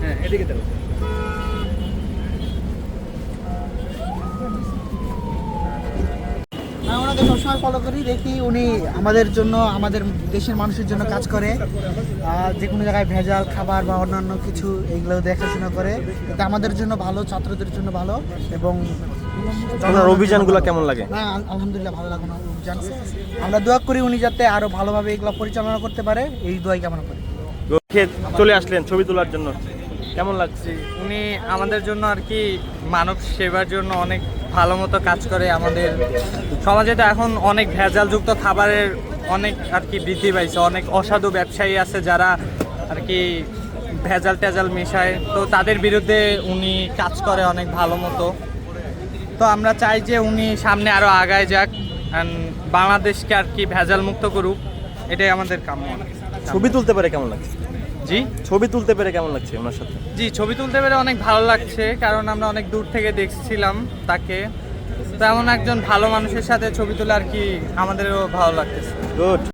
হ্যাঁ এদিকে দাও। ওনাকে সবসময় ফলো করি, দেখি উনি আমাদের জন্য, আমাদের দেশের মানুষের জন্য কাজ করে। যে কোনো জায়গায় ভেজাল খাবার বা অন্যান্য কিছু এইগুলো দেখাশোনা করে, এটা আমাদের জন্য ভালো, ছাত্রদের জন্য ভালো। এবং আপনার অভিযানগুলো কেমন লাগে? না, আলহামদুলিল্লাহ ভালো লাগে না অভিযান। আমরা দোয়া করি উনি যাতে আরো ভালোভাবে এগুলো পরিচালনা করতে পারে, এই দোয়াই কামনা করি। চলে আসলেন ছবি তোলার জন্য, কেমন লাগছে? উনি আমাদের জন্য আর কি মানব সেবার জন্য অনেক ভালো মতো কাজ করে। আমাদের সমাজে তো এখন অনেক ভেজালযুক্ত খাবারের অনেক আর কি বৃদ্ধি পাইছে। অনেক অসাধু ব্যবসায়ী আছে যারা আর কি ভেজাল টেজাল মেশায়, তো তাদের বিরুদ্ধে উনি কাজ করে অনেক ভালো মতো। তো আমরা চাই যে উনি সামনে আরও আগায় যাক, বাংলাদেশকে আর কি ভেজাল মুক্ত করুক, এটাই আমাদের কাম্য। ছবি তুলতে পারে কেমন লাগছে? জি ছবি তুলতে পেরে কেমন লাগছে ওনার সাথে? জি ছবি তুলতে পেরে অনেক ভালো লাগছে, কারণ আমরা অনেক দূর থেকে দেখছিলাম তাকে। তো এমন একজন ভালো মানুষের সাথে ছবি তোলা আর কি আমাদেরও ভালো লাগতেছে। গুড।